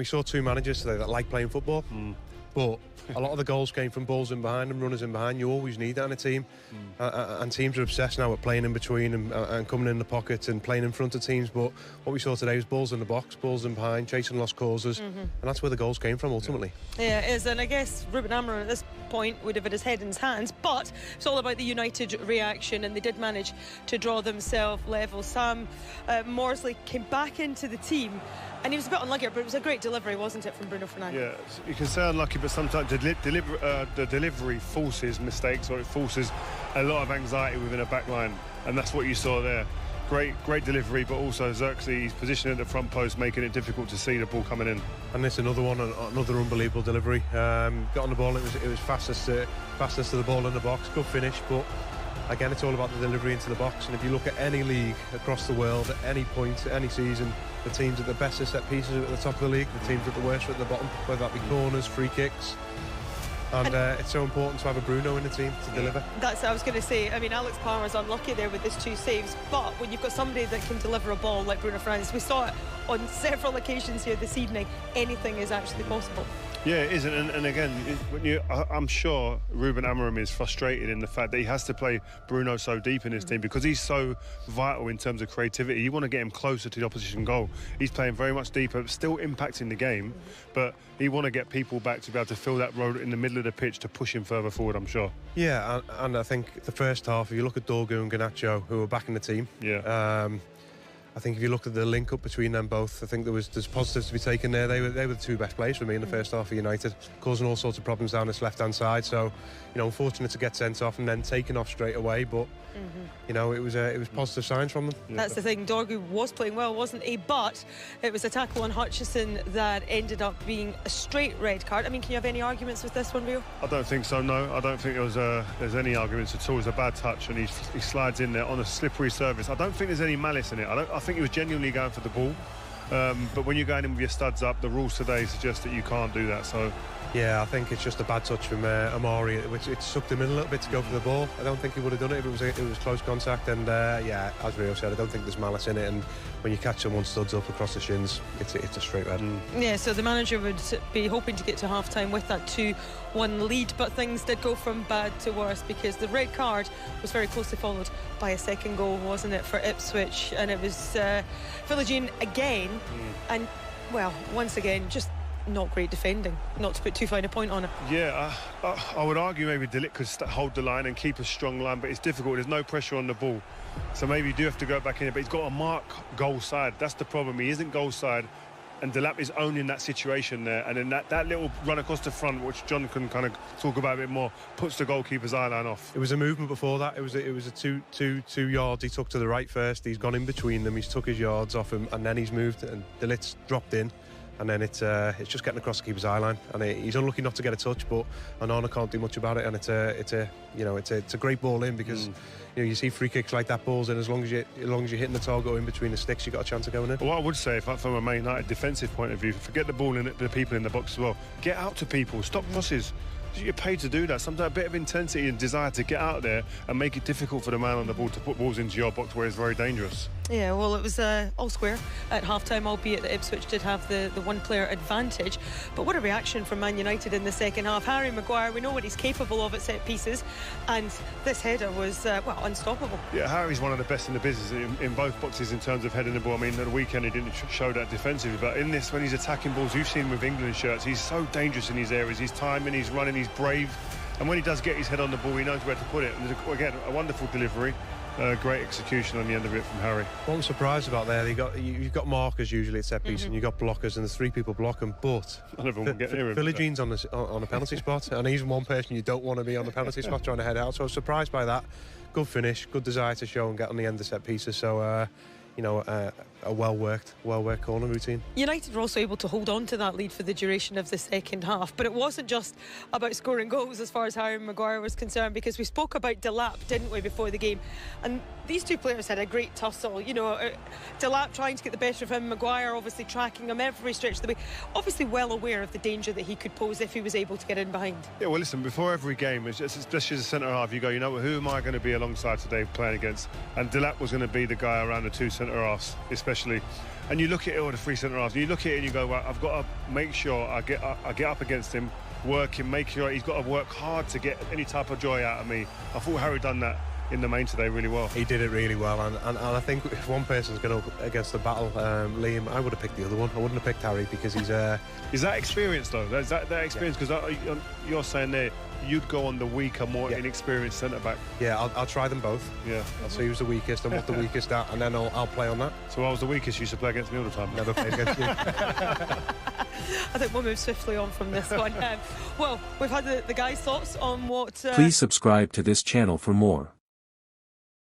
We saw two managers today that like playing football, but a lot of the goals came from balls in behind and runners in behind. You always need that in a team, and teams are obsessed now with playing in between and coming in the pocket and playing in front of teams. But what we saw today was balls in the box, balls in behind, chasing lost causes, and that's where the goals came from ultimately. Yeah, it is, and I guess Ruben Amorim at this point would have had his head in his hands, but it's all about the United reaction, and they did manage to draw themselves level. Sam Morsley came back into the team, and he was a bit unlucky, but it was a great delivery, wasn't it, from Bruno Fernandes? Yeah, you can say unlucky, but sometimes the delivery forces mistakes, or it forces a lot of anxiety within a back line, and that's what you saw there. Great delivery, but also Xerxes' position at the front post, making it difficult to see the ball coming in. And this another one, another unbelievable delivery. Got on the ball, it was fastest to the ball in the box, good finish, but again, it's all about the delivery into the box. And if you look at any league across the world, at any point, any season, the teams at the best set pieces are at the top of the league, the teams at the worst are at the bottom, whether that be corners, free kicks. And it's so important to have a Bruno in the team to deliver. That's what I was going to say. I mean, Alex Palmer's unlucky there with his 2 saves, but when you've got somebody that can deliver a ball like Bruno Fernandes, we saw it on several occasions here this evening, anything is actually possible. Yeah, it is, and again, I'm sure Ruben Amorim is frustrated in the fact that he has to play Bruno so deep in his team because he's so vital in terms of creativity. You want to get him closer to the opposition goal. He's playing very much deeper, still impacting the game, but he want to get people back to be able to fill that road in the middle of the pitch to push him further forward, I'm sure. Yeah, and I think the first half, if you look at Dorgu and Garnacho, who were back in the team, I think if you look at the link up between them both, I think there's positives to be taken there. They were the 2 best players for me in the first half of United, causing all sorts of problems down this left-hand side. So, unfortunate to get sent off and then taken off straight away. But it was positive signs from them. Yeah. That's the thing. Dorgu was playing well, wasn't he? But it was a tackle on Hutchison that ended up being a straight red card. I mean, can you have any arguments with this one, Rio? I don't think so. No, I don't think there's any arguments at all. It's a bad touch, and he slides in there on a slippery surface. I don't think there's any malice in it. I think he was genuinely going for the ball. But when you're going in with your studs up, the rules today suggest that you can't do that. So. Yeah, I think it's just a bad touch from Amari, which it sucked him in a little bit to go for the ball. I don't think he would have done it if it was close contact. And as Rio said, I don't think there's malice in it. And when you catch someone studs up across the shins, it's a straight red. Yeah, so the manager would be hoping to get to half-time with that 2-1 lead, but things did go from bad to worse because the red card was very closely followed by a second goal, wasn't it, for Ipswich? And it was Philogene again, and well, once again, just not great defending, not to put too fine a point on it. Yeah, I would argue maybe De Ligt could hold the line and keep a strong line, but it's difficult. There's no pressure on the ball, so maybe you do have to go back in it, but he's got to mark goal side. That's the problem. He isn't goal side, and De Ligt is owning that situation there, and then that little run across the front, which John can kind of talk about a bit more, puts the goalkeeper's eye line off. It was a movement before that. It was a two yards. He took to the right first. He's gone in between them. He's took his yards off him, and then he's moved, and De Ligt's dropped in. And then it's just getting across the keeper's eye line, and he's unlucky not to get a touch. But Onana can't do much about it, and it's a great ball in because you see free kicks like that balls in as long as you're hitting the target or in between the sticks, you've got a chance of going in. Well, what I would say, from a Man United defensive point of view, forget the ball and the people in the box as well. Get out to people, stop crosses. You're paid to do that. Sometimes a bit of intensity and desire to get out there and make it difficult for the man on the ball to put balls into your box where it's very dangerous. Yeah, well, it was all square at half-time, albeit that Ipswich did have the one-player advantage. But what a reaction from Man United in the second half. Harry Maguire, we know what he's capable of at set pieces, and this header was, unstoppable. Yeah, Harry's one of the best in the business in both boxes in terms of heading the ball. I mean, at the weekend he didn't show that defensively, but in this, when he's attacking balls, you've seen him with England shirts, he's so dangerous in these areas. He's timing, he's running, he's brave, and when he does get his head on the ball, he knows where to put it. And again, a wonderful delivery. Great execution on the end of it from Harry. What I'm surprised about there, you've got markers usually at set piece, and you've got blockers, and there's 3 people block them, but none of them will get near him. Philogene's on a penalty spot, and he's one person you don't want to be on the penalty spot trying to head out. So I was surprised by that. Good finish, good desire to show and get on the end of set pieces. So a well-worked corner routine. United were also able to hold on to that lead for the duration of the second half, but it wasn't just about scoring goals as far as Harry Maguire was concerned, because we spoke about De Ligt, didn't we, before the game, and these two players had a great tussle. De Ligt trying to get the better of him, Maguire obviously tracking him every stretch of the way, obviously well aware of the danger that he could pose if he was able to get in behind. Yeah, well, listen, before every game, especially as a centre half, you go, who am I going to be alongside today playing against? And De Ligt was going to be the guy around the 2 centre halves, especially especially. And you look at it all the three centre halves. You look at it and you go, well, I've got to make sure I get up against him, work him, make sure he's got to work hard to get any type of joy out of me. I thought Harry done that in the main today really well. He did it really well, and I think if one person's going to against the battle, Liam, I would have picked the other one. I wouldn't have picked Harry because he's Is that experience though? Is that experience? Because you're saying there you'd go on the weaker, more inexperienced centre back. Yeah, I'll try them both. Yeah, I'll see who's the weakest and what the weakest at, and then I'll play on that. So I was the weakest. You used to play against me all the time. Never played against you. I think we'll move swiftly on from this one. Well, we've had the guys' thoughts on what. Please subscribe to this channel for more.